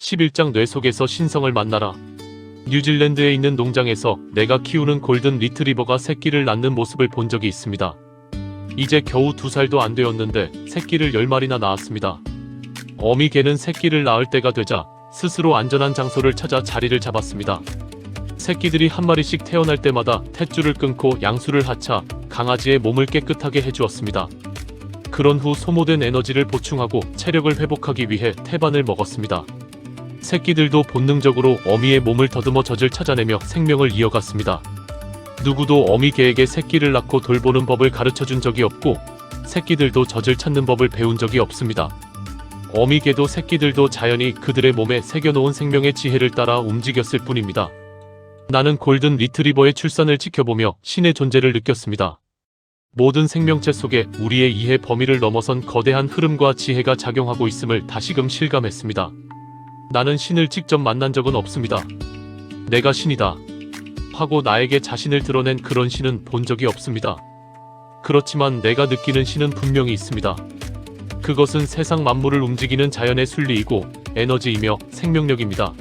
11장 뇌 속에서 신성을 만나라. 뉴질랜드에 있는 농장에서 내가 키우는 골든 리트리버가 새끼를 낳는 모습을 본 적이 있습니다. 이제 겨우 2살도 안 되었는데 새끼를 10마리나 낳았습니다. 어미 개는 새끼를 낳을 때가 되자 스스로 안전한 장소를 찾아 자리를 잡았습니다. 새끼들이 한 마리씩 태어날 때마다 탯줄을 끊고 양수를 하차 강아지의 몸을 깨끗하게 해주었습니다. 그런 후 소모된 에너지를 보충하고 체력을 회복하기 위해 태반을 먹었습니다. 새끼들도 본능적으로 어미의 몸을 더듬어 젖을 찾아내며 생명을 이어갔습니다. 누구도 어미 개에게 새끼를 낳고 돌보는 법을 가르쳐준 적이 없고 새끼들도 젖을 찾는 법을 배운 적이 없습니다. 어미 개도 새끼들도 자연이 그들의 몸에 새겨놓은 생명의 지혜를 따라 움직였을 뿐입니다. 나는 골든 리트리버의 출산을 지켜보며 신의 존재를 느꼈습니다. 모든 생명체 속에 우리의 이해 범위를 넘어선 거대한 흐름과 지혜가 작용하고 있음을 다시금 실감했습니다. 나는 신을 직접 만난 적은 없습니다. 내가 신이다 하고 나에게 자신을 드러낸 그런 신은 본 적이 없습니다. 그렇지만 내가 느끼는 신은 분명히 있습니다. 그것은 세상 만물을 움직이는 자연의 순리이고 에너지이며 생명력입니다.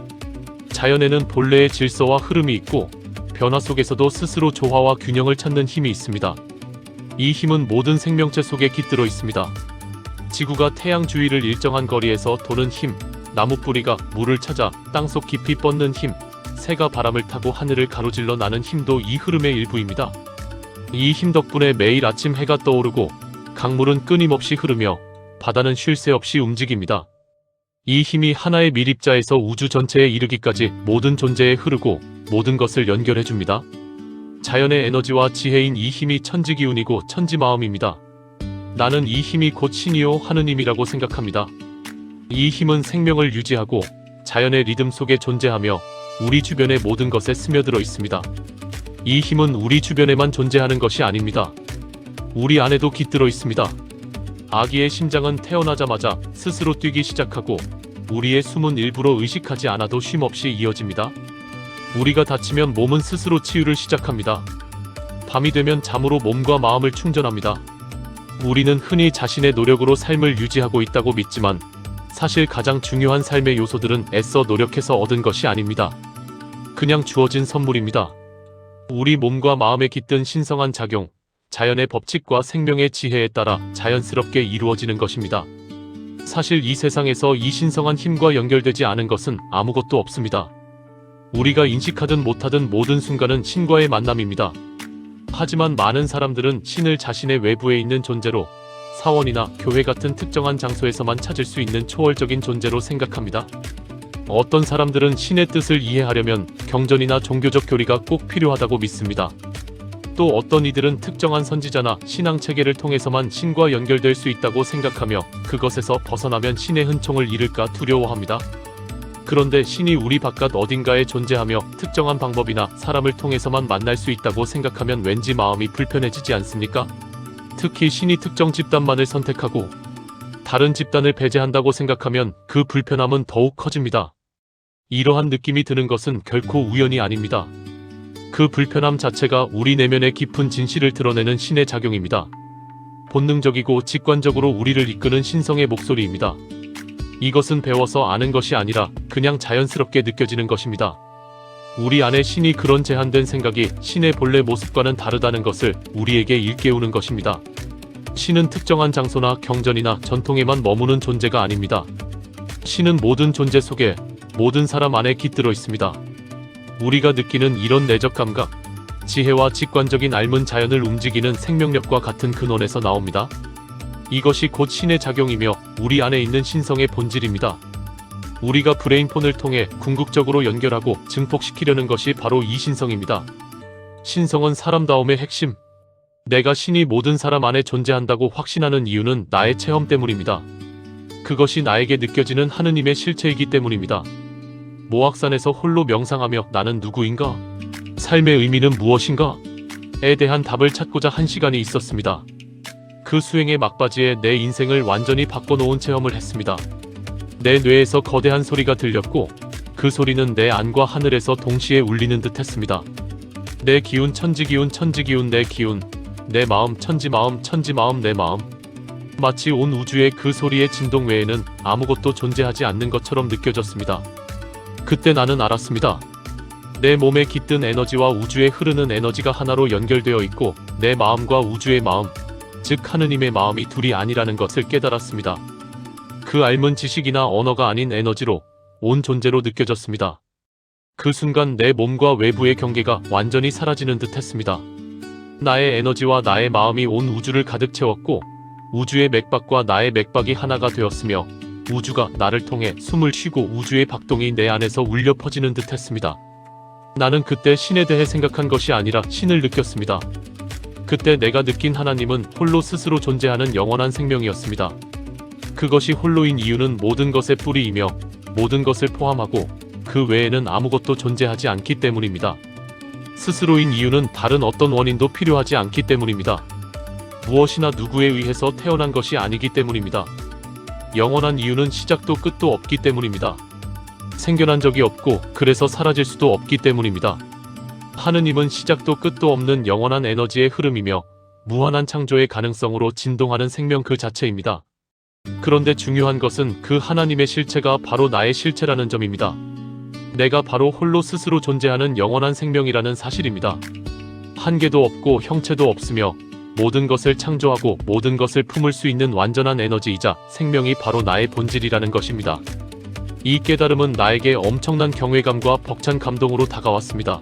자연에는 본래의 질서와 흐름이 있고 변화 속에서도 스스로 조화와 균형을 찾는 힘이 있습니다. 이 힘은 모든 생명체 속에 깃들어 있습니다. 지구가 태양 주위를 일정한 거리에서 도는 힘, 나무 뿌리가 물을 찾아 땅속 깊이 뻗는 힘, 새가 바람을 타고 하늘을 가로질러 나는 힘도 이 흐름의 일부입니다. 이 힘 덕분에 매일 아침 해가 떠오르고 강물은 끊임없이 흐르며 바다는 쉴 새 없이 움직입니다. 이 힘이 하나의 밀입자에서 우주 전체에 이르기까지 모든 존재에 흐르고 모든 것을 연결해줍니다. 자연의 에너지와 지혜인 이 힘이 천지기운이고 천지마음입니다. 나는 이 힘이 곧 신이요 하느님이라고 생각합니다. 이 힘은 생명을 유지하고 자연의 리듬 속에 존재하며 우리 주변의 모든 것에 스며들어 있습니다. 이 힘은 우리 주변에만 존재하는 것이 아닙니다. 우리 안에도 깃들어 있습니다. 아기의 심장은 태어나자마자 스스로 뛰기 시작하고 우리의 숨은 일부러 의식하지 않아도 쉼없이 이어집니다. 우리가 다치면 몸은 스스로 치유를 시작합니다. 밤이 되면 잠으로 몸과 마음을 충전합니다. 우리는 흔히 자신의 노력으로 삶을 유지하고 있다고 믿지만 사실 가장 중요한 삶의 요소들은 애써 노력해서 얻은 것이 아닙니다. 그냥 주어진 선물입니다. 우리 몸과 마음에 깃든 신성한 작용, 자연의 법칙과 생명의 지혜에 따라 자연스럽게 이루어지는 것입니다. 사실 이 세상에서 이 신성한 힘과 연결되지 않은 것은 아무것도 없습니다. 우리가 인식하든 못하든 모든 순간은 신과의 만남입니다. 하지만 많은 사람들은 신을 자신의 외부에 있는 존재로 사원이나 교회 같은 특정한 장소에서만 찾을 수 있는 초월적인 존재로 생각합니다. 어떤 사람들은 신의 뜻을 이해하려면 경전이나 종교적 교리가 꼭 필요하다고 믿습니다. 또 어떤 이들은 특정한 선지자나 신앙 체계를 통해서만 신과 연결될 수 있다고 생각하며 그것에서 벗어나면 신의 흔총을 잃을까 두려워합니다. 그런데 신이 우리 바깥 어딘가에 존재하며 특정한 방법이나 사람을 통해서만 만날 수 있다고 생각하면 왠지 마음이 불편해지지 않습니까? 특히 신이 특정 집단만을 선택하고 다른 집단을 배제한다고 생각하면 그 불편함은 더욱 커집니다. 이러한 느낌이 드는 것은 결코 우연이 아닙니다. 그 불편함 자체가 우리 내면의 깊은 진실을 드러내는 신의 작용입니다. 본능적이고 직관적으로 우리를 이끄는 신성의 목소리입니다. 이것은 배워서 아는 것이 아니라 그냥 자연스럽게 느껴지는 것입니다. 우리 안에 신이 그런 제한된 생각이 신의 본래 모습과는 다르다는 것을 우리에게 일깨우는 것입니다. 신은 특정한 장소나 경전이나 전통에만 머무는 존재가 아닙니다. 신은 모든 존재 속에 모든 사람 안에 깃들어 있습니다. 우리가 느끼는 이런 내적 감각, 지혜와 직관적인 알문 자연을 움직이는 생명력과 같은 근원에서 나옵니다. 이것이 곧 신의 작용이며 우리 안에 있는 신성의 본질입니다. 우리가 브레인폰을 통해 궁극적으로 연결하고 증폭시키려는 것이 바로 이 신성입니다. 신성은 사람다움의 핵심. 내가 신이 모든 사람 안에 존재한다고 확신하는 이유는 나의 체험 때문입니다. 그것이 나에게 느껴지는 하느님의 실체이기 때문입니다. 모악산에서 홀로 명상하며 나는 누구인가? 삶의 의미는 무엇인가? 에 대한 답을 찾고자 1시간이 있었습니다. 그 수행의 막바지에 내 인생을 완전히 바꿔놓은 체험을 했습니다. 내 뇌에서 거대한 소리가 들렸고 그 소리는 내 안과 하늘에서 동시에 울리는 듯 했습니다. 내 기운 천지기운 천지기운 내 기운, 내 마음 천지마음 천지마음 내 마음. 마치 온 우주의 그 소리의 진동 외에는 아무것도 존재하지 않는 것처럼 느껴졌습니다. 그때 나는 알았습니다. 내 몸에 깃든 에너지와 우주에 흐르는 에너지가 하나로 연결되어 있고 내 마음과 우주의 마음, 즉 하느님의 마음이 둘이 아니라는 것을 깨달았습니다. 그 알문 지식이나 언어가 아닌 에너지로 온 존재로 느껴졌습니다. 그 순간 내 몸과 외부의 경계가 완전히 사라지는 듯 했습니다. 나의 에너지와 나의 마음이 온 우주를 가득 채웠고 우주의 맥박과 나의 맥박이 하나가 되었으며 우주가 나를 통해 숨을 쉬고 우주의 박동이 내 안에서 울려 퍼지는 듯 했습니다. 나는 그때 신에 대해 생각한 것이 아니라 신을 느꼈습니다. 그때 내가 느낀 하나님은 홀로 스스로 존재하는 영원한 생명이었습니다. 그것이 홀로인 이유는 모든 것의 뿌리이며 모든 것을 포함하고 그 외에는 아무것도 존재하지 않기 때문입니다. 스스로인 이유는 다른 어떤 원인도 필요하지 않기 때문입니다. 무엇이나 누구에 의해서 태어난 것이 아니기 때문입니다. 영원한 이유는 시작도 끝도 없기 때문입니다. 생겨난 적이 없고 그래서 사라질 수도 없기 때문입니다. 하느님은 시작도 끝도 없는 영원한 에너지의 흐름이며 무한한 창조의 가능성으로 진동하는 생명 그 자체입니다. 그런데 중요한 것은 그 하나님의 실체가 바로 나의 실체라는 점입니다. 내가 바로 홀로 스스로 존재하는 영원한 생명이라는 사실입니다. 한계도 없고 형체도 없으며 모든 것을 창조하고 모든 것을 품을 수 있는 완전한 에너지이자 생명이 바로 나의 본질이라는 것입니다. 이 깨달음은 나에게 엄청난 경외감과 벅찬 감동으로 다가왔습니다.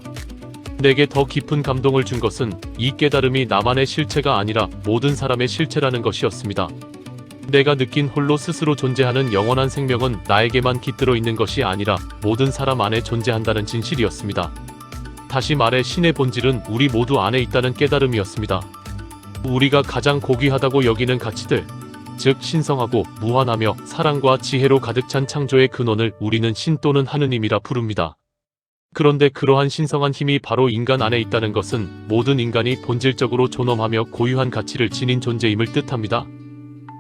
내게 더 깊은 감동을 준 것은 이 깨달음이 나만의 실체가 아니라 모든 사람의 실체라는 것이었습니다. 내가 느낀 홀로 스스로 존재하는 영원한 생명은 나에게만 깃들어 있는 것이 아니라 모든 사람 안에 존재한다는 진실이었습니다. 다시 말해 신의 본질은 우리 모두 안에 있다는 깨달음이었습니다. 우리가 가장 고귀하다고 여기는 가치들, 즉 신성하고 무한하며 사랑과 지혜로 가득 찬 창조의 근원을 우리는 신 또는 하느님이라 부릅니다. 그런데 그러한 신성한 힘이 바로 인간 안에 있다는 것은 모든 인간이 본질적으로 존엄하며 고유한 가치를 지닌 존재임을 뜻합니다.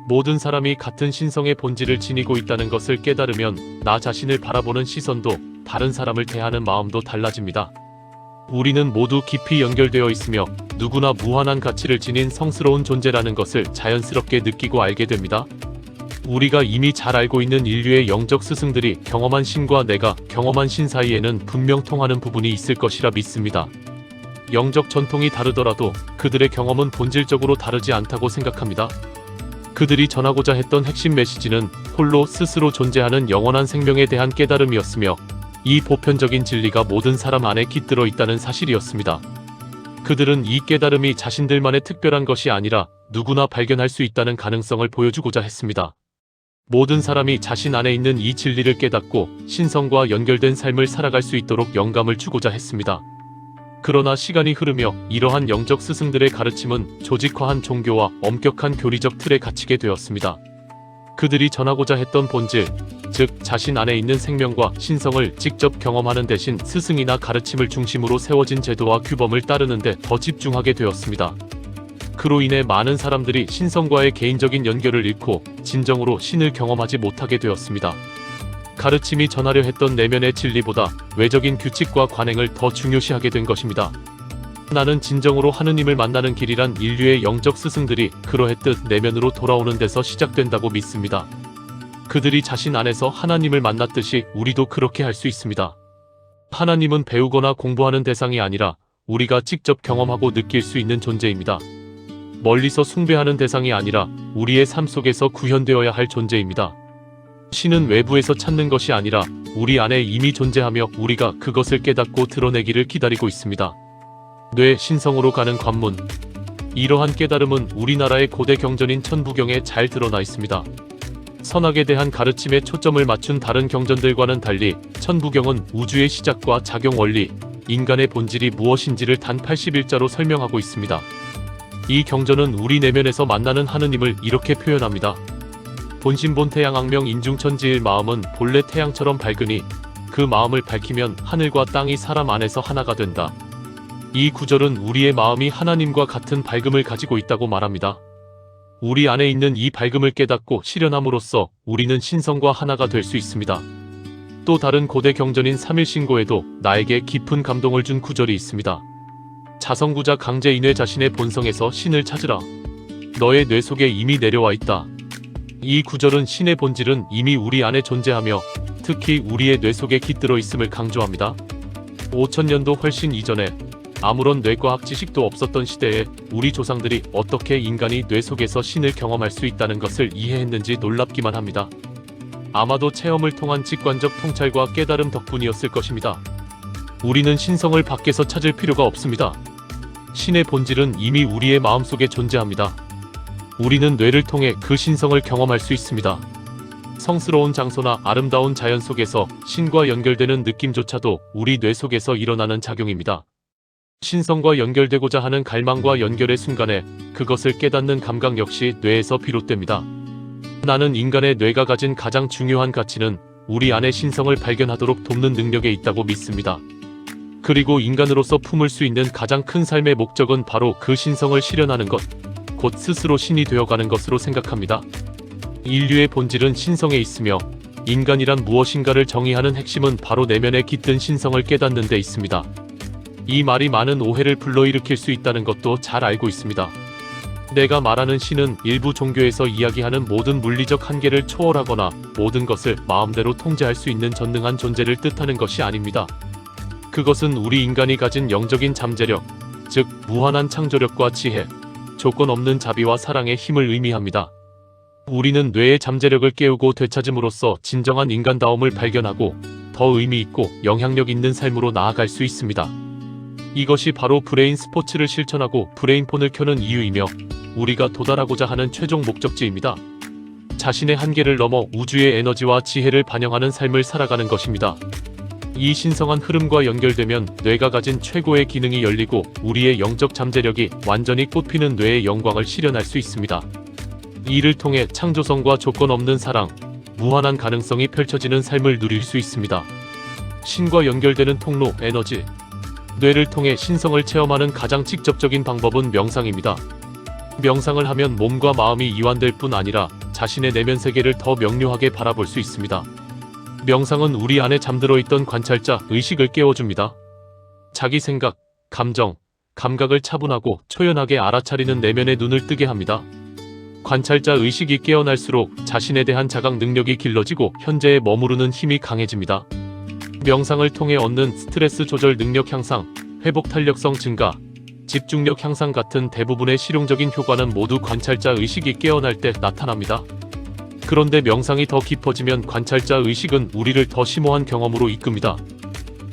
모든 사람이 같은 신성의 본질을 지니고 있다는 것을 깨달으면 나 자신을 바라보는 시선도 다른 사람을 대하는 마음도 달라집니다. 우리는 모두 깊이 연결되어 있으며 누구나 무한한 가치를 지닌 성스러운 존재라는 것을 자연스럽게 느끼고 알게 됩니다. 우리가 이미 잘 알고 있는 인류의 영적 스승들이 경험한 신과 내가 경험한 신 사이에는 분명 통하는 부분이 있을 것이라 믿습니다. 영적 전통이 다르더라도 그들의 경험은 본질적으로 다르지 않다고 생각합니다. 그들이 전하고자 했던 핵심 메시지는 홀로 스스로 존재하는 영원한 생명에 대한 깨달음이었으며 이 보편적인 진리가 모든 사람 안에 깃들어 있다는 사실이었습니다. 그들은 이 깨달음이 자신들만의 특별한 것이 아니라 누구나 발견할 수 있다는 가능성을 보여주고자 했습니다. 모든 사람이 자신 안에 있는 이 진리를 깨닫고 신성과 연결된 삶을 살아갈 수 있도록 영감을 주고자 했습니다. 그러나 시간이 흐르며 이러한 영적 스승들의 가르침은 조직화한 종교와 엄격한 교리적 틀에 갇히게 되었습니다. 그들이 전하고자 했던 본질, 즉 자신 안에 있는 생명과 신성을 직접 경험하는 대신 스승이나 가르침을 중심으로 세워진 제도와 규범을 따르는 데 더 집중하게 되었습니다. 그로 인해 많은 사람들이 신성과의 개인적인 연결을 잃고 진정으로 신을 경험하지 못하게 되었습니다. 가르침이 전하려 했던 내면의 진리보다 외적인 규칙과 관행을 더 중요시하게 된 것입니다. 나는 진정으로 하느님을 만나는 길이란 인류의 영적 스승들이 그러했듯 내면으로 돌아오는 데서 시작된다고 믿습니다. 그들이 자신 안에서 하나님을 만났듯이 우리도 그렇게 할 수 있습니다. 하나님은 배우거나 공부하는 대상이 아니라 우리가 직접 경험하고 느낄 수 있는 존재입니다. 멀리서 숭배하는 대상이 아니라 우리의 삶 속에서 구현되어야 할 존재입니다. 신은 외부에서 찾는 것이 아니라 우리 안에 이미 존재하며 우리가 그것을 깨닫고 드러내기를 기다리고 있습니다. 뇌 신성으로 가는 관문. 이러한 깨달음은 우리나라의 고대 경전인 천부경에 잘 드러나 있습니다. 선악에 대한 가르침에 초점을 맞춘 다른 경전들과는 달리 천부경은 우주의 시작과 작용 원리, 인간의 본질이 무엇인지를 단 81자로 설명하고 있습니다. 이 경전은 우리 내면에서 만나는 하느님을 이렇게 표현합니다. 본심본태양 악명 인중천지일 마음은 본래 태양처럼 밝으니 그 마음을 밝히면 하늘과 땅이 사람 안에서 하나가 된다. 이 구절은 우리의 마음이 하나님과 같은 밝음을 가지고 있다고 말합니다. 우리 안에 있는 이 밝음을 깨닫고 실현함으로써 우리는 신성과 하나가 될 수 있습니다. 또 다른 고대 경전인 삼일신고에도 나에게 깊은 감동을 준 구절이 있습니다. 자성구자 강제인회 자신의 본성에서 신을 찾으라. 너의 뇌 속에 이미 내려와 있다. 이 구절은 신의 본질은 이미 우리 안에 존재하며 특히 우리의 뇌 속에 깃들어 있음을 강조합니다. 5000년도 훨씬 이전에 아무런 뇌과학 지식도 없었던 시대에 우리 조상들이 어떻게 인간이 뇌 속에서 신을 경험할 수 있다는 것을 이해했는지 놀랍기만 합니다. 아마도 체험을 통한 직관적 통찰과 깨달음 덕분이었을 것입니다. 우리는 신성을 밖에서 찾을 필요가 없습니다. 신의 본질은 이미 우리의 마음속에 존재합니다. 우리는 뇌를 통해 그 신성을 경험할 수 있습니다. 성스러운 장소나 아름다운 자연 속에서 신과 연결되는 느낌조차도 우리 뇌 속에서 일어나는 작용입니다. 신성과 연결되고자 하는 갈망과 연결의 순간에 그것을 깨닫는 감각 역시 뇌에서 비롯됩니다. 나는 인간의 뇌가 가진 가장 중요한 가치는 우리 안의 신성을 발견하도록 돕는 능력에 있다고 믿습니다. 그리고 인간으로서 품을 수 있는 가장 큰 삶의 목적은 바로 그 신성을 실현하는 것, 곧 스스로 신이 되어가는 것으로 생각합니다. 인류의 본질은 신성에 있으며 인간이란 무엇인가를 정의하는 핵심은 바로 내면에 깃든 신성을 깨닫는 데 있습니다. 이 말이 많은 오해를 불러일으킬 수 있다는 것도 잘 알고 있습니다. 내가 말하는 신은 일부 종교에서 이야기하는 모든 물리적 한계를 초월하거나 모든 것을 마음대로 통제할 수 있는 전능한 존재를 뜻하는 것이 아닙니다. 그것은 우리 인간이 가진 영적인 잠재력, 즉 무한한 창조력과 지혜, 조건 없는 자비와 사랑의 힘을 의미합니다. 우리는 뇌의 잠재력을 깨우고 되찾음으로써 진정한 인간다움을 발견하고 더 의미 있고 영향력 있는 삶으로 나아갈 수 있습니다. 이것이 바로 브레인 스포츠를 실천하고 브레인폰을 켜는 이유이며 우리가 도달하고자 하는 최종 목적지입니다. 자신의 한계를 넘어 우주의 에너지와 지혜를 반영하는 삶을 살아가는 것입니다. 이 신성한 흐름과 연결되면 뇌가 가진 최고의 기능이 열리고 우리의 영적 잠재력이 완전히 꽃피는 뇌의 영광을 실현할 수 있습니다. 이를 통해 창조성과 조건 없는 사랑, 무한한 가능성이 펼쳐지는 삶을 누릴 수 있습니다. 신과 연결되는 통로, 에너지. 뇌를 통해 신성을 체험하는 가장 직접적인 방법은 명상입니다. 명상을 하면 몸과 마음이 이완될 뿐 아니라 자신의 내면 세계를 더 명료하게 바라볼 수 있습니다. 명상은 우리 안에 잠들어 있던 관찰자, 의식을 깨워줍니다. 자기 생각, 감정, 감각을 차분하고 초연하게 알아차리는 내면의 눈을 뜨게 합니다. 관찰자 의식이 깨어날수록 자신에 대한 자각 능력이 길러지고 현재에 머무르는 힘이 강해집니다. 명상을 통해 얻는 스트레스 조절 능력 향상, 회복 탄력성 증가, 집중력 향상 같은 대부분의 실용적인 효과는 모두 관찰자 의식이 깨어날 때 나타납니다. 그런데 명상이 더 깊어지면 관찰자 의식은 우리를 더 심오한 경험으로 이끕니다.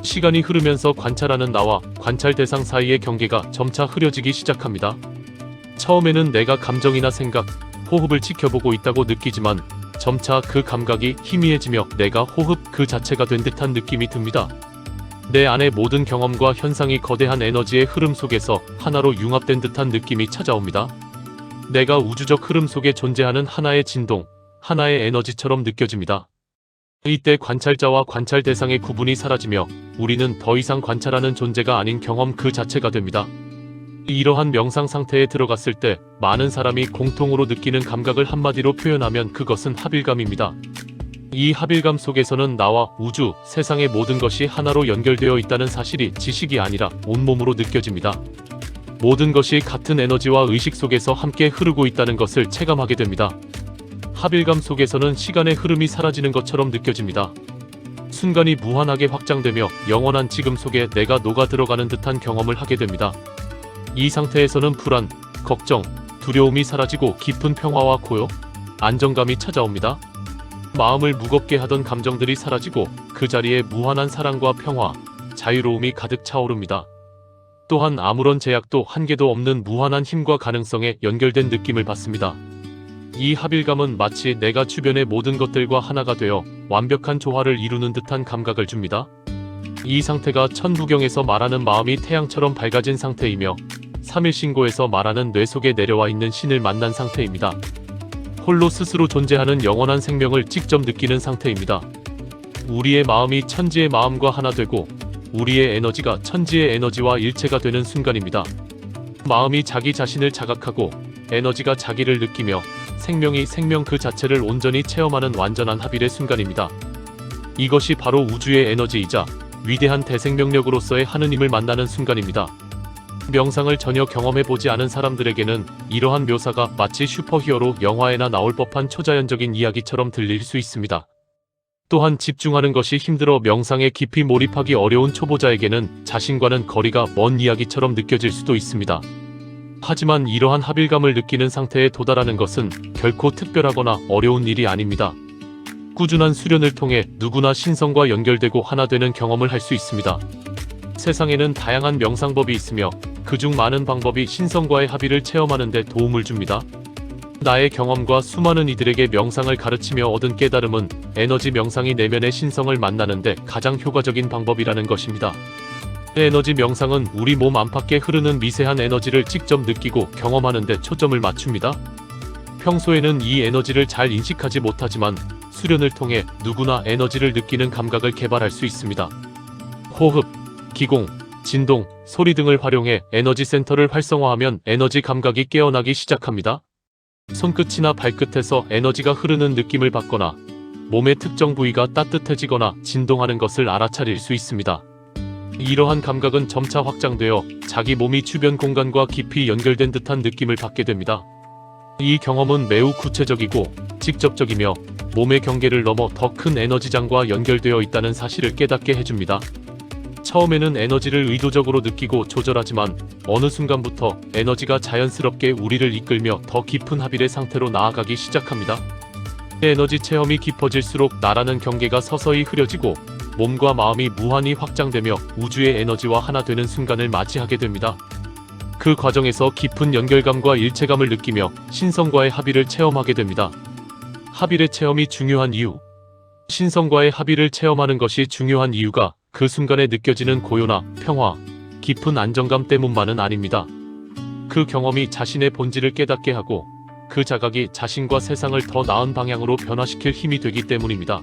시간이 흐르면서 관찰하는 나와 관찰 대상 사이의 경계가 점차 흐려지기 시작합니다. 처음에는 내가 감정이나 생각, 호흡을 지켜보고 있다고 느끼지만 점차 그 감각이 희미해지며 내가 호흡 그 자체가 된 듯한 느낌이 듭니다. 내 안의 모든 경험과 현상이 거대한 에너지의 흐름 속에서 하나로 융합된 듯한 느낌이 찾아옵니다. 내가 우주적 흐름 속에 존재하는 하나의 진동, 하나의 에너지처럼 느껴집니다. 이때 관찰자와 관찰 대상의 구분이 사라지며 우리는 더 이상 관찰하는 존재가 아닌 경험 그 자체가 됩니다. 이러한 명상 상태에 들어갔을 때 많은 사람이 공통으로 느끼는 감각을 한마디로 표현하면 그것은 합일감입니다. 이 합일감 속에서는 나와 우주, 세상의 모든 것이 하나로 연결되어 있다는 사실이 지식이 아니라 온몸으로 느껴집니다. 모든 것이 같은 에너지와 의식 속에서 함께 흐르고 있다는 것을 체감하게 됩니다. 합일감 속에서는 시간의 흐름이 사라지는 것처럼 느껴집니다. 순간이 무한하게 확장되며 영원한 지금 속에 내가 녹아 들어가는 듯한 경험을 하게 됩니다. 이 상태에서는 불안, 걱정, 두려움이 사라지고 깊은 평화와 고요, 안정감이 찾아옵니다. 마음을 무겁게 하던 감정들이 사라지고 그 자리에 무한한 사랑과 평화, 자유로움이 가득 차오릅니다. 또한 아무런 제약도 한계도 없는 무한한 힘과 가능성에 연결된 느낌을 받습니다. 이 합일감은 마치 내가 주변의 모든 것들과 하나가 되어 완벽한 조화를 이루는 듯한 감각을 줍니다. 이 상태가 천부경에서 말하는 마음이 태양처럼 밝아진 상태이며 삼일신고에서 말하는 뇌 속에 내려와 있는 신을 만난 상태입니다. 홀로 스스로 존재하는 영원한 생명을 직접 느끼는 상태입니다. 우리의 마음이 천지의 마음과 하나 되고 우리의 에너지가 천지의 에너지와 일체가 되는 순간입니다. 마음이 자기 자신을 자각하고 에너지가 자기를 느끼며 생명이 생명 그 자체를 온전히 체험하는 완전한 합일의 순간입니다. 이것이 바로 우주의 에너지이자 위대한 대생명력으로서의 하느님을 만나는 순간입니다. 명상을 전혀 경험해보지 않은 사람들에게는 이러한 묘사가 마치 슈퍼히어로 영화에나 나올 법한 초자연적인 이야기처럼 들릴 수 있습니다. 또한 집중하는 것이 힘들어 명상에 깊이 몰입하기 어려운 초보자에게는 자신과는 거리가 먼 이야기처럼 느껴질 수도 있습니다. 하지만 이러한 합일감을 느끼는 상태에 도달하는 것은 결코 특별하거나 어려운 일이 아닙니다. 꾸준한 수련을 통해 누구나 신성과 연결되고 하나 되는 경험을 할 수 있습니다. 세상에는 다양한 명상법이 있으며 그중 많은 방법이 신성과의 합의를 체험하는 데 도움을 줍니다. 나의 경험과 수많은 이들에게 명상을 가르치며 얻은 깨달음은 에너지 명상이 내면의 신성을 만나는 데 가장 효과적인 방법이라는 것입니다. 에너지 명상은 우리 몸 안팎에 흐르는 미세한 에너지를 직접 느끼고 경험하는 데 초점을 맞춥니다. 평소에는 이 에너지를 잘 인식하지 못하지만 수련을 통해 누구나 에너지를 느끼는 감각을 개발할 수 있습니다. 호흡, 기공, 진동, 소리 등을 활용해 에너지 센터를 활성화하면 에너지 감각이 깨어나기 시작합니다. 손끝이나 발끝에서 에너지가 흐르는 느낌을 받거나 몸의 특정 부위가 따뜻해지거나 진동하는 것을 알아차릴 수 있습니다. 이러한 감각은 점차 확장되어 자기 몸이 주변 공간과 깊이 연결된 듯한 느낌을 받게 됩니다. 이 경험은 매우 구체적이고 직접적이며 몸의 경계를 넘어 더 큰 에너지장과 연결되어 있다는 사실을 깨닫게 해줍니다. 처음에는 에너지를 의도적으로 느끼고 조절하지만 어느 순간부터 에너지가 자연스럽게 우리를 이끌며 더 깊은 합일의 상태로 나아가기 시작합니다. 에너지 체험이 깊어질수록 나라는 경계가 서서히 흐려지고 몸과 마음이 무한히 확장되며 우주의 에너지와 하나 되는 순간을 맞이하게 됩니다. 그 과정에서 깊은 연결감과 일체감을 느끼며 신성과의 합일을 체험하게 됩니다. 합일의 체험이 중요한 이유. 신성과의 합일을 체험하는 것이 중요한 이유가 그 순간에 느껴지는 고요나 평화, 깊은 안정감 때문만은 아닙니다. 그 경험이 자신의 본질을 깨닫게 하고 그 자각이 자신과 세상을 더 나은 방향으로 변화시킬 힘이 되기 때문입니다.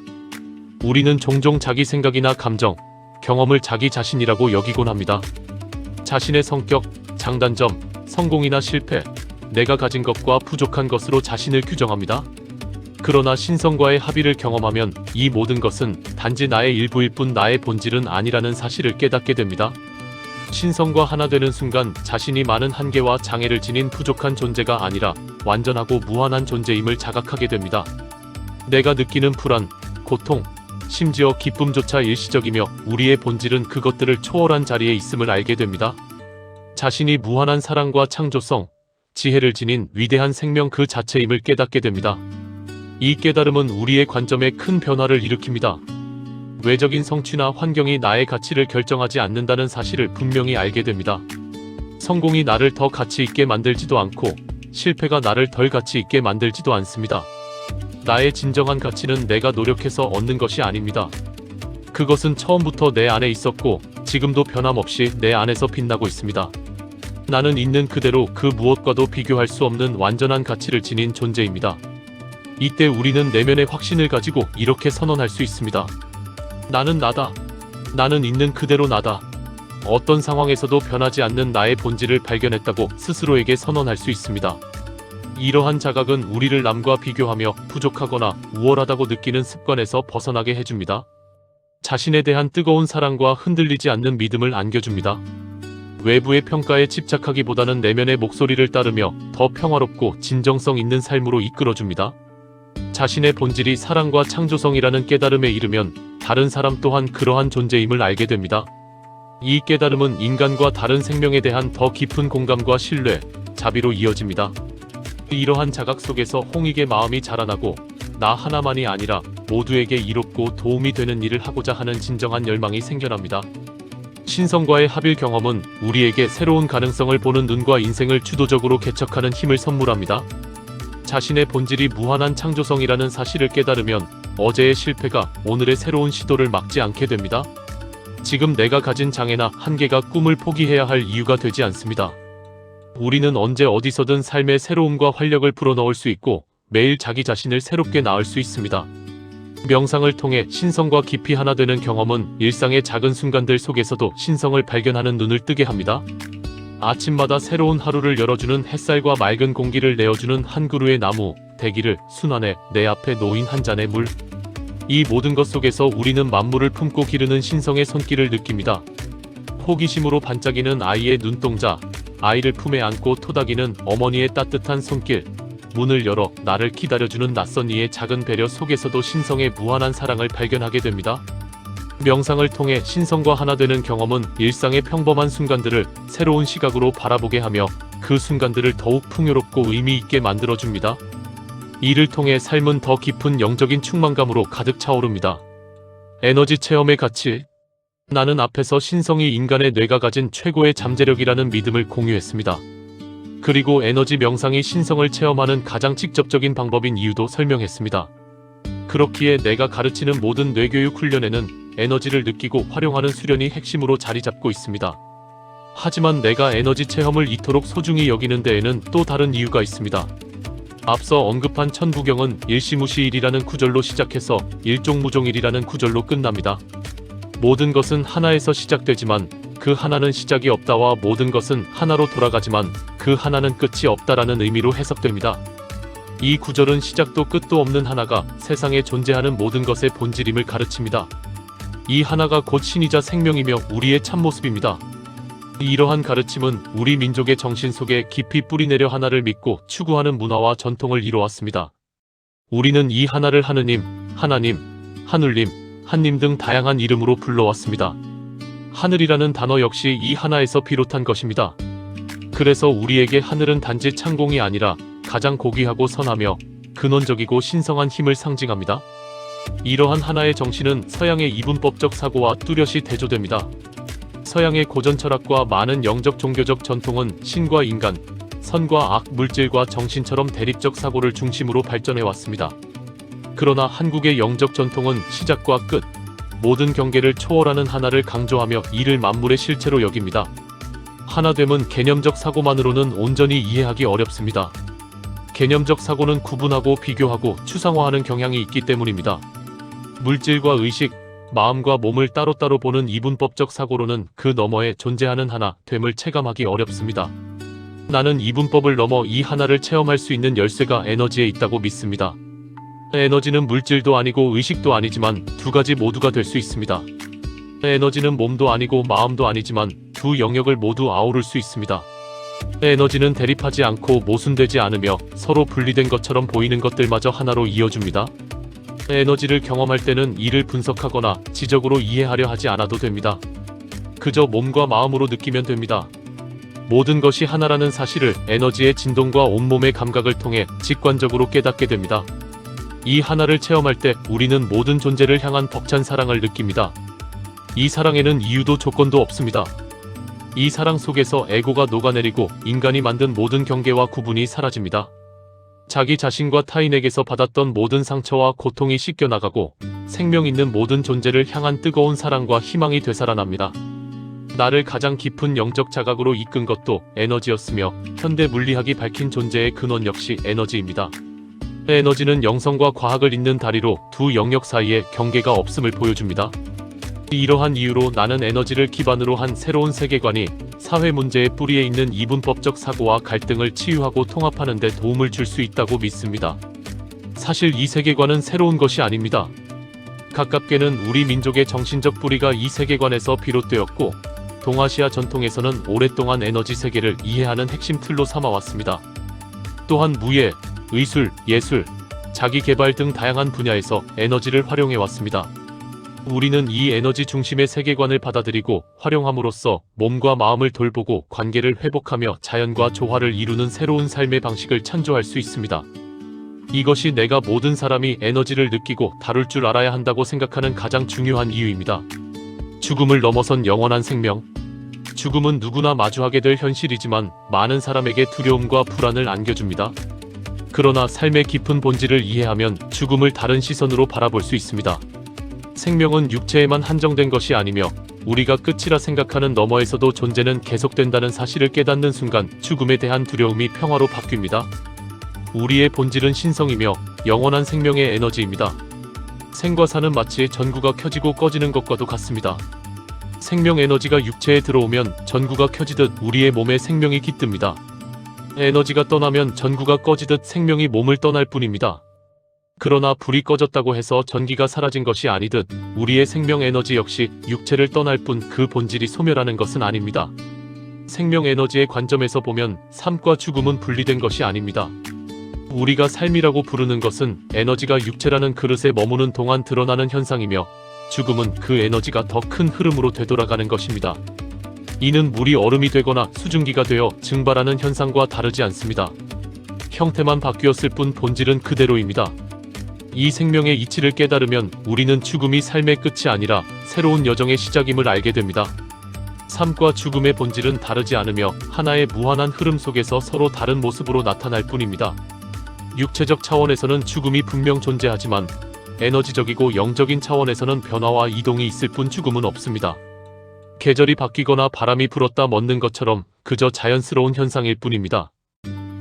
우리는 종종 자기 생각이나 감정, 경험을 자기 자신이라고 여기곤 합니다. 자신의 성격, 장단점, 성공이나 실패, 내가 가진 것과 부족한 것으로 자신을 규정합니다. 그러나 신성과의 합의를 경험하면 이 모든 것은 단지 나의 일부일 뿐 나의 본질은 아니라는 사실을 깨닫게 됩니다. 신성과 하나 되는 순간 자신이 많은 한계와 장애를 지닌 부족한 존재가 아니라 완전하고 무한한 존재임을 자각하게 됩니다. 내가 느끼는 불안, 고통, 심지어 기쁨조차 일시적이며 우리의 본질은 그것들을 초월한 자리에 있음을 알게 됩니다. 자신이 무한한 사랑과 창조성, 지혜를 지닌 위대한 생명 그 자체임을 깨닫게 됩니다. 이 깨달음은 우리의 관점에 큰 변화를 일으킵니다. 외적인 성취나 환경이 나의 가치를 결정하지 않는다는 사실을 분명히 알게 됩니다. 성공이 나를 더 가치 있게 만들지도 않고 실패가 나를 덜 가치 있게 만들지도 않습니다. 나의 진정한 가치는 내가 노력해서 얻는 것이 아닙니다. 그것은 처음부터 내 안에 있었고 지금도 변함없이 내 안에서 빛나고 있습니다. 나는 있는 그대로 그 무엇과도 비교할 수 없는 완전한 가치를 지닌 존재입니다. 이때 우리는 내면의 확신을 가지고 이렇게 선언할 수 있습니다. 나는 나다. 나는 있는 그대로 나다. 어떤 상황에서도 변하지 않는 나의 본질을 발견했다고 스스로에게 선언할 수 있습니다. 이러한 자각은 우리를 남과 비교하며 부족하거나 우월하다고 느끼는 습관에서 벗어나게 해줍니다. 자신에 대한 뜨거운 사랑과 흔들리지 않는 믿음을 안겨줍니다. 외부의 평가에 집착하기보다는 내면의 목소리를 따르며 더 평화롭고 진정성 있는 삶으로 이끌어줍니다. 자신의 본질이 사랑과 창조성이라는 깨달음에 이르면 다른 사람 또한 그러한 존재임을 알게 됩니다. 이 깨달음은 인간과 다른 생명에 대한 더 깊은 공감과 신뢰, 자비로 이어집니다. 이러한 자각 속에서 홍익의 마음이 자라나고 나 하나만이 아니라 모두에게 이롭고 도움이 되는 일을 하고자 하는 진정한 열망이 생겨납니다. 신성과의 합일 경험은 우리에게 새로운 가능성을 보는 눈과 인생을 주도적으로 개척하는 힘을 선물합니다. 자신의 본질이 무한한 창조성이라는 사실을 깨달으면 어제의 실패가 오늘의 새로운 시도를 막지 않게 됩니다. 지금 내가 가진 장애나 한계가 꿈을 포기해야 할 이유가 되지 않습니다. 우리는 언제 어디서든 삶의 새로움과 활력을 불어넣을 수 있고 매일 자기 자신을 새롭게 낳을 수 있습니다. 명상을 통해 신성과 깊이 하나 되는 경험은 일상의 작은 순간들 속에서도 신성을 발견하는 눈을 뜨게 합니다. 아침마다 새로운 하루를 열어주는 햇살과 맑은 공기를 내어주는 한 그루의 나무, 대기를, 순환에 내 앞에 놓인 한 잔의 물. 이 모든 것 속에서 우리는 만물을 품고 기르는 신성의 손길을 느낍니다. 호기심으로 반짝이는 아이의 눈동자, 아이를 품에 안고 토닥이는 어머니의 따뜻한 손길, 문을 열어 나를 기다려주는 낯선 이의 작은 배려 속에서도 신성의 무한한 사랑을 발견하게 됩니다. 명상을 통해 신성과 하나 되는 경험은 일상의 평범한 순간들을 새로운 시각으로 바라보게 하며 그 순간들을 더욱 풍요롭고 의미 있게 만들어줍니다. 이를 통해 삶은 더 깊은 영적인 충만감으로 가득 차오릅니다. 에너지 체험의 가치. 나는 앞에서 신성이 인간의 뇌가 가진 최고의 잠재력이라는 믿음을 공유했습니다. 그리고 에너지 명상이 신성을 체험하는 가장 직접적인 방법인 이유도 설명했습니다. 그렇기에 내가 가르치는 모든 뇌교육 훈련에는 에너지를 느끼고 활용하는 수련이 핵심으로 자리 잡고 있습니다. 하지만 내가 에너지 체험을 이토록 소중히 여기는 데에는 또 다른 이유가 있습니다. 앞서 언급한 천부경은 일시무시일이라는 구절로 시작해서 일종무종일이라는 구절로 끝납니다. 모든 것은 하나에서 시작되지만 그 하나는 시작이 없다와 모든 것은 하나로 돌아가지만 그 하나는 끝이 없다라는 의미로 해석됩니다. 이 구절은 시작도 끝도 없는 하나가 세상에 존재하는 모든 것의 본질임을 가르칩니다. 이 하나가 곧 신이자 생명이며 우리의 참모습입니다. 이러한 가르침은 우리 민족의 정신 속에 깊이 뿌리내려 하나를 믿고 추구하는 문화와 전통을 이뤄왔습니다. 우리는 이 하나를 하느님, 하나님, 하늘님, 한님 등 다양한 이름으로 불러왔습니다. 하늘이라는 단어 역시 이 하나에서 비롯한 것입니다. 그래서 우리에게 하늘은 단지 창공이 아니라 가장 고귀하고 선하며 근원적이고 신성한 힘을 상징합니다. 이러한 하나의 정신은 서양의 이분법적 사고와 뚜렷이 대조됩니다. 서양의 고전 철학과 많은 영적 종교적 전통은 신과 인간, 선과 악, 물질과 정신처럼 대립적 사고를 중심으로 발전해왔습니다. 그러나 한국의 영적 전통은 시작과 끝, 모든 경계를 초월하는 하나를 강조하며 이를 만물의 실체로 여깁니다. 하나됨은 개념적 사고만으로는 온전히 이해하기 어렵습니다. 개념적 사고는 구분하고 비교하고 추상화하는 경향이 있기 때문입니다. 물질과 의식, 마음과 몸을 따로따로 보는 이분법적 사고로는 그 너머에 존재하는 하나됨을 체감하기 어렵습니다. 나는 이분법을 넘어 이 하나를 체험할 수 있는 열쇠가 에너지에 있다고 믿습니다. 에너지는 물질도 아니고 의식도 아니지만 두 가지 모두가 될 수 있습니다. 에너지는 몸도 아니고 마음도 아니지만 두 영역을 모두 아우를 수 있습니다. 에너지는 대립하지 않고 모순되지 않으며 서로 분리된 것처럼 보이는 것들마저 하나로 이어줍니다. 에너지를 경험할 때는 이를 분석하거나 지적으로 이해하려 하지 않아도 됩니다. 그저 몸과 마음으로 느끼면 됩니다. 모든 것이 하나라는 사실을 에너지의 진동과 온몸의 감각을 통해 직관적으로 깨닫게 됩니다. 이 하나를 체험할 때 우리는 모든 존재를 향한 벅찬 사랑을 느낍니다. 이 사랑에는 이유도 조건도 없습니다. 이 사랑 속에서 에고가 녹아내리고 인간이 만든 모든 경계와 구분이 사라집니다. 자기 자신과 타인에게서 받았던 모든 상처와 고통이 씻겨나가고 생명 있는 모든 존재를 향한 뜨거운 사랑과 희망이 되살아납니다. 나를 가장 깊은 영적 자각으로 이끈 것도 에너지였으며 현대 물리학이 밝힌 존재의 근원 역시 에너지입니다. 에너지는 영성과 과학을 잇는 다리로 두 영역 사이에 경계가 없음을 보여줍니다. 이러한 이유로 나는 에너지를 기반으로 한 새로운 세계관이 사회 문제의 뿌리에 있는 이분법적 사고와 갈등을 치유하고 통합하는 데 도움을 줄 수 있다고 믿습니다. 사실 이 세계관은 새로운 것이 아닙니다. 가깝게는 우리 민족의 정신적 뿌리가 이 세계관에서 비롯되었고 동아시아 전통에서는 오랫동안 에너지 세계를 이해하는 핵심 틀로 삼아왔습니다. 또한 무예, 의술, 예술, 자기개발 등 다양한 분야에서 에너지를 활용해왔습니다. 우리는 이 에너지 중심의 세계관을 받아들이고 활용함으로써 몸과 마음을 돌보고 관계를 회복하며 자연과 조화를 이루는 새로운 삶의 방식을 창조할 수 있습니다. 이것이 내가 모든 사람이 에너지를 느끼고 다룰 줄 알아야 한다고 생각하는 가장 중요한 이유입니다. 죽음을 넘어선 영원한 생명. 죽음은 누구나 마주하게 될 현실이지만 많은 사람에게 두려움과 불안을 안겨줍니다. 그러나 삶의 깊은 본질을 이해하면 죽음을 다른 시선으로 바라볼 수 있습니다. 생명은 육체에만 한정된 것이 아니며 우리가 끝이라 생각하는 너머에서도 존재는 계속된다는 사실을 깨닫는 순간 죽음에 대한 두려움이 평화로 바뀝니다. 우리의 본질은 신성이며 영원한 생명의 에너지입니다. 생과 사는 마치 전구가 켜지고 꺼지는 것과도 같습니다. 생명 에너지가 육체에 들어오면 전구가 켜지듯 우리의 몸에 생명이 깃듭니다. 에너지가 떠나면 전구가 꺼지듯 생명이 몸을 떠날 뿐입니다. 그러나 불이 꺼졌다고 해서 전기가 사라진 것이 아니듯 우리의 생명 에너지 역시 육체를 떠날 뿐 그 본질이 소멸하는 것은 아닙니다. 생명 에너지의 관점에서 보면 삶과 죽음은 분리된 것이 아닙니다. 우리가 삶이라고 부르는 것은 에너지가 육체라는 그릇에 머무는 동안 드러나는 현상이며 죽음은 그 에너지가 더 큰 흐름으로 되돌아가는 것입니다. 이는 물이 얼음이 되거나 수증기가 되어 증발하는 현상과 다르지 않습니다. 형태만 바뀌었을 뿐 본질은 그대로입니다. 이 생명의 이치를 깨달으면 우리는 죽음이 삶의 끝이 아니라 새로운 여정의 시작임을 알게 됩니다. 삶과 죽음의 본질은 다르지 않으며 하나의 무한한 흐름 속에서 서로 다른 모습으로 나타날 뿐입니다. 육체적 차원에서는 죽음이 분명 존재하지만 에너지적이고 영적인 차원에서는 변화와 이동이 있을 뿐 죽음은 없습니다. 계절이 바뀌거나 바람이 불었다 멎는 것처럼 그저 자연스러운 현상일 뿐입니다.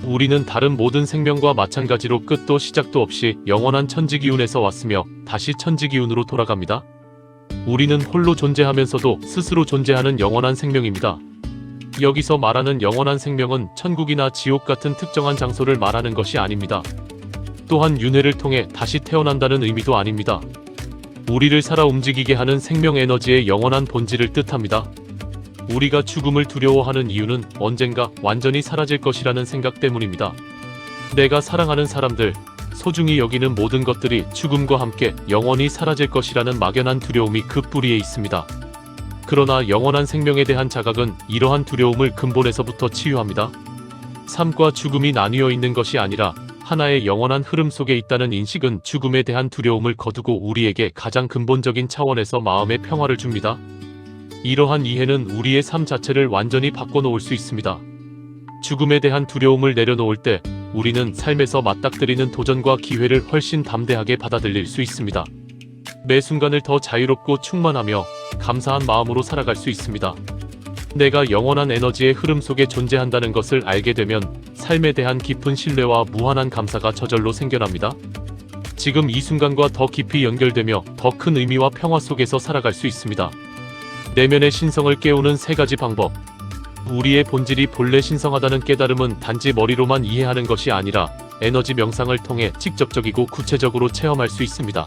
우리는 다른 모든 생명과 마찬가지로 끝도 시작도 없이 영원한 천지기운에서 왔으며 다시 천지기운으로 돌아갑니다. 우리는 홀로 존재하면서도 스스로 존재하는 영원한 생명입니다. 여기서 말하는 영원한 생명은 천국이나 지옥 같은 특정한 장소를 말하는 것이 아닙니다. 또한 윤회를 통해 다시 태어난다는 의미도 아닙니다. 우리를 살아 움직이게 하는 생명 에너지의 영원한 본질을 뜻합니다. 우리가 죽음을 두려워하는 이유는 언젠가 완전히 사라질 것이라는 생각 때문입니다. 내가 사랑하는 사람들, 소중히 여기는 모든 것들이 죽음과 함께 영원히 사라질 것이라는 막연한 두려움이 그 뿌리에 있습니다. 그러나 영원한 생명에 대한 자각은 이러한 두려움을 근본에서부터 치유합니다. 삶과 죽음이 나뉘어 있는 것이 아니라 하나의 영원한 흐름 속에 있다는 인식은 죽음에 대한 두려움을 거두고 우리에게 가장 근본적인 차원에서 마음의 평화를 줍니다. 이러한 이해는 우리의 삶 자체를 완전히 바꿔놓을 수 있습니다. 죽음에 대한 두려움을 내려놓을 때 우리는 삶에서 맞닥뜨리는 도전과 기회를 훨씬 담대하게 받아들일 수 있습니다. 매 순간을 더 자유롭고 충만하며 감사한 마음으로 살아갈 수 있습니다. 내가 영원한 에너지의 흐름 속에 존재한다는 것을 알게 되면 삶에 대한 깊은 신뢰와 무한한 감사가 저절로 생겨납니다. 지금 이 순간과 더 깊이 연결되며 더 큰 의미와 평화 속에서 살아갈 수 있습니다. 내면의 신성을 깨우는 3가지 방법. 우리의 본질이 본래 신성하다는 깨달음은 단지 머리로만 이해하는 것이 아니라 에너지 명상을 통해 직접적이고 구체적으로 체험할 수 있습니다.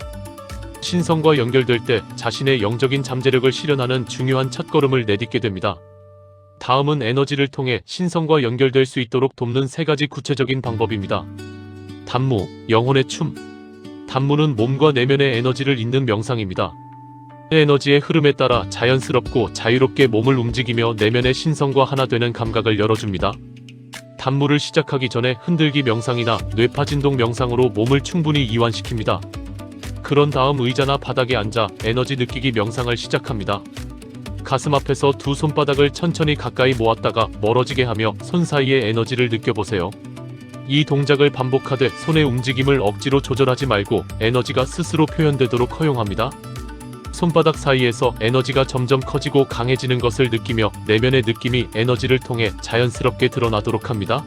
신성과 연결될 때 자신의 영적인 잠재력을 실현하는 중요한 첫걸음을 내딛게 됩니다. 다음은 에너지를 통해 신성과 연결될 수 있도록 돕는 3가지 구체적인 방법입니다. 단무, 영혼의 춤. 단무는 몸과 내면의 에너지를 잇는 명상입니다. 에너지의 흐름에 따라 자연스럽고 자유롭게 몸을 움직이며 내면의 신성과 하나 되는 감각을 열어줍니다. 단무를 시작하기 전에 흔들기 명상이나 뇌파진동 명상으로 몸을 충분히 이완시킵니다. 그런 다음 의자나 바닥에 앉아 에너지 느끼기 명상을 시작합니다. 가슴 앞에서 두 손바닥을 천천히 가까이 모았다가 멀어지게 하며 손 사이의 에너지를 느껴보세요. 이 동작을 반복하되 손의 움직임을 억지로 조절하지 말고 에너지가 스스로 표현되도록 허용합니다. 손바닥 사이에서 에너지가 점점 커지고 강해지는 것을 느끼며 내면의 느낌이 에너지를 통해 자연스럽게 드러나도록 합니다.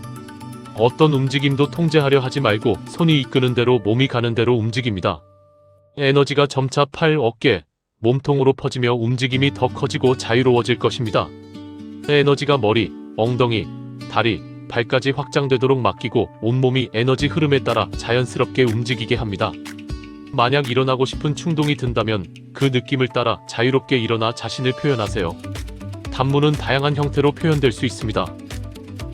어떤 움직임도 통제하려 하지 말고 손이 이끄는 대로 몸이 가는 대로 움직입니다. 에너지가 점차 팔, 어깨, 몸통으로 퍼지며 움직임이 더 커지고 자유로워질 것입니다. 에너지가 머리, 엉덩이, 다리, 발까지 확장되도록 맡기고 온몸이 에너지 흐름에 따라 자연스럽게 움직이게 합니다. 만약 일어나고 싶은 충동이 든다면 그 느낌을 따라 자유롭게 일어나 자신을 표현하세요. 단무는 다양한 형태로 표현될 수 있습니다.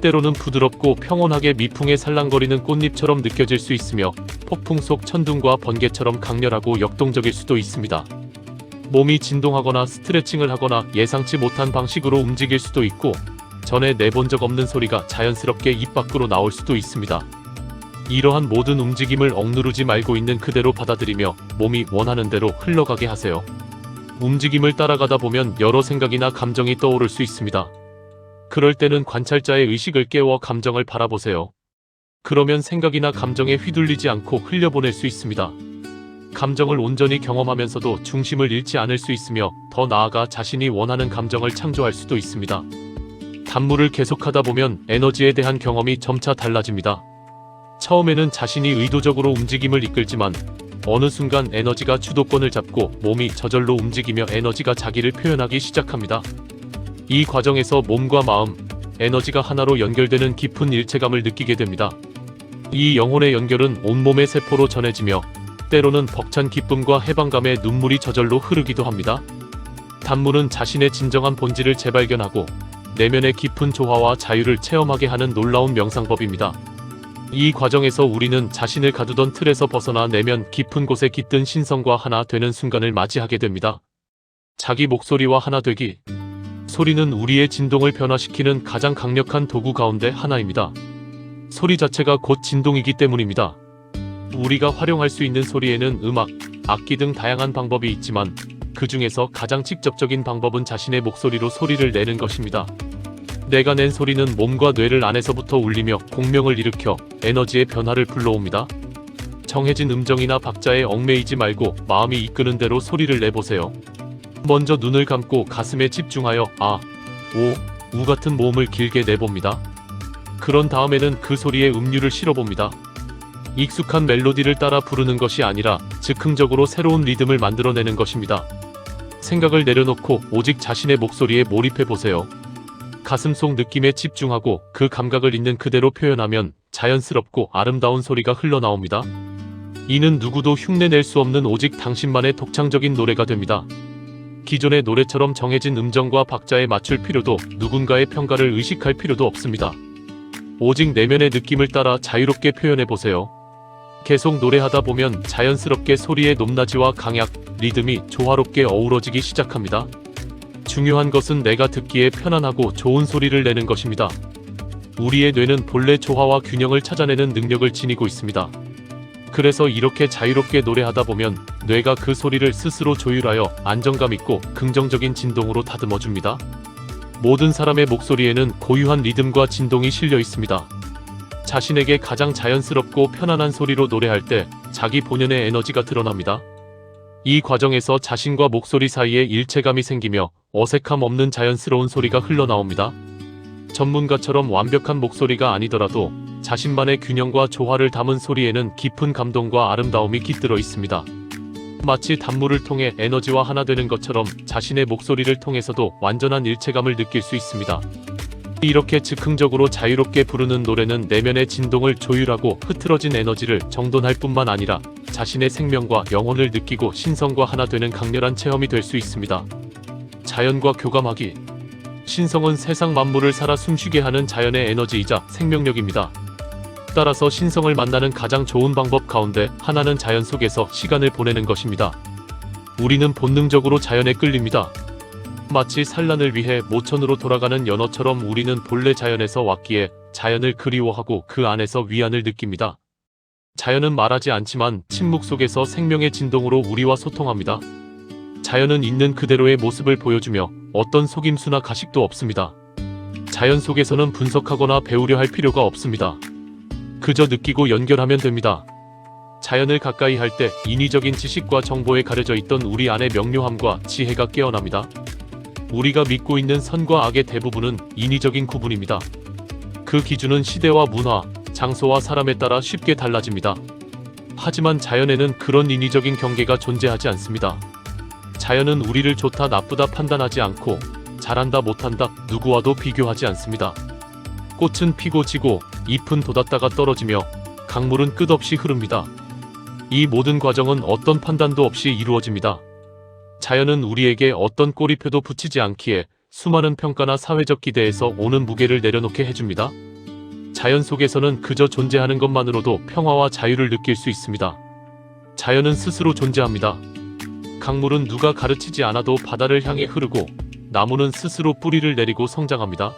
때로는 부드럽고 평온하게 미풍에 살랑거리는 꽃잎처럼 느껴질 수 있으며 폭풍 속 천둥과 번개처럼 강렬하고 역동적일 수도 있습니다. 몸이 진동하거나 스트레칭을 하거나 예상치 못한 방식으로 움직일 수도 있고 전에 내본 적 없는 소리가 자연스럽게 입 밖으로 나올 수도 있습니다. 이러한 모든 움직임을 억누르지 말고 있는 그대로 받아들이며 몸이 원하는 대로 흘러가게 하세요. 움직임을 따라가다 보면 여러 생각이나 감정이 떠오를 수 있습니다. 그럴 때는 관찰자의 의식을 깨워 감정을 바라보세요. 그러면 생각이나 감정에 휘둘리지 않고 흘려보낼 수 있습니다. 감정을 온전히 경험하면서도 중심을 잃지 않을 수 있으며 더 나아가 자신이 원하는 감정을 창조할 수도 있습니다. 단무를 계속하다 보면 에너지에 대한 경험이 점차 달라집니다. 처음에는 자신이 의도적으로 움직임을 이끌지만 어느 순간 에너지가 주도권을 잡고 몸이 저절로 움직이며 에너지가 자기를 표현하기 시작합니다. 이 과정에서 몸과 마음, 에너지가 하나로 연결되는 깊은 일체감을 느끼게 됩니다. 이 영혼의 연결은 온몸의 세포로 전해지며 때로는 벅찬 기쁨과 해방감에 눈물이 저절로 흐르기도 합니다. 단무는 자신의 진정한 본질을 재발견하고 내면의 깊은 조화와 자유를 체험하게 하는 놀라운 명상법입니다. 이 과정에서 우리는 자신을 가두던 틀에서 벗어나 내면 깊은 곳에 깃든 신성과 하나 되는 순간을 맞이하게 됩니다. 자기 목소리와 하나 되기. 소리는 우리의 진동을 변화시키는 가장 강력한 도구 가운데 하나입니다. 소리 자체가 곧 진동이기 때문입니다. 우리가 활용할 수 있는 소리에는 음악, 악기 등 다양한 방법이 있지만 그 중에서 가장 직접적인 방법은 자신의 목소리로 소리를 내는 것입니다. 내가 낸 소리는 몸과 뇌를 안에서부터 울리며 공명을 일으켜 에너지의 변화를 불러옵니다. 정해진 음정이나 박자에 얽매이지 말고 마음이 이끄는 대로 소리를 내보세요. 먼저 눈을 감고 가슴에 집중하여 아, 오, 우 같은 모음을 길게 내봅니다. 그런 다음에는 그 소리에 음률을 실어봅니다. 익숙한 멜로디를 따라 부르는 것이 아니라 즉흥적으로 새로운 리듬을 만들어내는 것입니다. 생각을 내려놓고 오직 자신의 목소리에 몰입해보세요. 가슴속 느낌에 집중하고 그 감각을 있는 그대로 표현하면 자연스럽고 아름다운 소리가 흘러나옵니다. 이는 누구도 흉내낼 수 없는 오직 당신만의 독창적인 노래가 됩니다. 기존의 노래처럼 정해진 음정과 박자에 맞출 필요도 누군가의 평가를 의식할 필요도 없습니다. 오직 내면의 느낌을 따라 자유롭게 표현해보세요. 계속 노래하다 보면 자연스럽게 소리의 높낮이와 강약, 리듬이 조화롭게 어우러지기 시작합니다. 중요한 것은 내가 듣기에 편안하고 좋은 소리를 내는 것입니다. 우리의 뇌는 본래 조화와 균형을 찾아내는 능력을 지니고 있습니다. 그래서 이렇게 자유롭게 노래하다 보면 뇌가 그 소리를 스스로 조율하여 안정감 있고 긍정적인 진동으로 다듬어줍니다. 모든 사람의 목소리에는 고유한 리듬과 진동이 실려 있습니다. 자신에게 가장 자연스럽고 편안한 소리로 노래할 때 자기 본연의 에너지가 드러납니다. 이 과정에서 자신과 목소리 사이에 일체감이 생기며 어색함 없는 자연스러운 소리가 흘러나옵니다. 전문가처럼 완벽한 목소리가 아니더라도 자신만의 균형과 조화를 담은 소리에는 깊은 감동과 아름다움이 깃들어 있습니다. 마치 단물을 통해 에너지와 하나 되는 것처럼 자신의 목소리를 통해서도 완전한 일체감을 느낄 수 있습니다. 이렇게 즉흥적으로 자유롭게 부르는 노래는 내면의 진동을 조율하고 흐트러진 에너지를 정돈할 뿐만 아니라 자신의 생명과 영혼을 느끼고 신성과 하나 되는 강렬한 체험이 될 수 있습니다. 자연과 교감하기. 신성은 세상 만물을 살아 숨쉬게 하는 자연의 에너지이자 생명력입니다. 따라서 신성을 만나는 가장 좋은 방법 가운데 하나는 자연 속에서 시간을 보내는 것입니다. 우리는 본능적으로 자연에 끌립니다. 마치 산란을 위해 모천으로 돌아가는 연어처럼 우리는 본래 자연에서 왔기에 자연을 그리워하고 그 안에서 위안을 느낍니다. 자연은 말하지 않지만 침묵 속에서 생명의 진동으로 우리와 소통합니다. 자연은 있는 그대로의 모습을 보여주며 어떤 속임수나 가식도 없습니다. 자연 속에서는 분석하거나 배우려 할 필요가 없습니다. 그저 느끼고 연결하면 됩니다. 자연을 가까이 할 때 인위적인 지식과 정보에 가려져 있던 우리 안의 명료함과 지혜가 깨어납니다. 우리가 믿고 있는 선과 악의 대부분은 인위적인 구분입니다. 그 기준은 시대와 문화, 장소와 사람에 따라 쉽게 달라집니다. 하지만 자연에는 그런 인위적인 경계가 존재하지 않습니다. 자연은 우리를 좋다 나쁘다 판단하지 않고 잘한다 못한다 누구와도 비교하지 않습니다. 꽃은 피고 지고 잎은 돋았다가 떨어지며 강물은 끝없이 흐릅니다. 이 모든 과정은 어떤 판단도 없이 이루어집니다. 자연은 우리에게 어떤 꼬리표도 붙이지 않기에 수많은 평가나 사회적 기대에서 오는 무게를 내려놓게 해줍니다. 자연 속에서는 그저 존재하는 것만으로도 평화와 자유를 느낄 수 있습니다. 자연은 스스로 존재합니다. 강물은 누가 가르치지 않아도 바다를 향해 흐르고 나무는 스스로 뿌리를 내리고 성장합니다.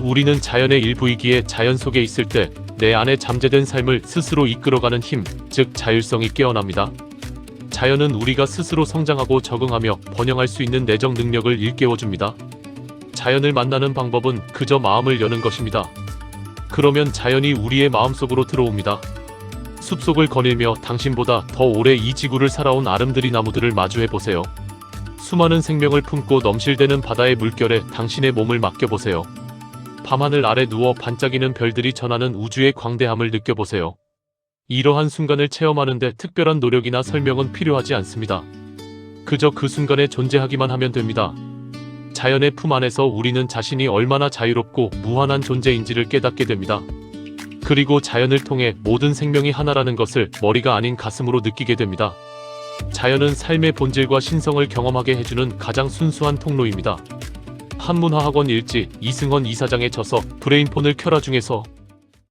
우리는 자연의 일부이기에 자연 속에 있을 때 내 안에 잠재된 삶을 스스로 이끌어가는 힘, 즉 자율성이 깨어납니다. 자연은 우리가 스스로 성장하고 적응하며 번영할 수 있는 내적 능력을 일깨워줍니다. 자연을 만나는 방법은 그저 마음을 여는 것입니다. 그러면 자연이 우리의 마음속으로 들어옵니다. 숲속을 거닐며 당신보다 더 오래 이 지구를 살아온 아름드리 나무들을 마주해보세요. 수많은 생명을 품고 넘실대는 바다의 물결에 당신의 몸을 맡겨보세요. 밤하늘 아래 누워 반짝이는 별들이 전하는 우주의 광대함을 느껴보세요. 이러한 순간을 체험하는데 특별한 노력이나 설명은 필요하지 않습니다. 그저 그 순간에 존재하기만 하면 됩니다. 자연의 품 안에서 우리는 자신이 얼마나 자유롭고 무한한 존재인지를 깨닫게 됩니다. 그리고 자연을 통해 모든 생명이 하나라는 것을 머리가 아닌 가슴으로 느끼게 됩니다. 자연은 삶의 본질과 신성을 경험하게 해주는 가장 순수한 통로입니다. 한문화학원 일지 이승헌 이사장에 져서 브레인폰을 켜라 중에서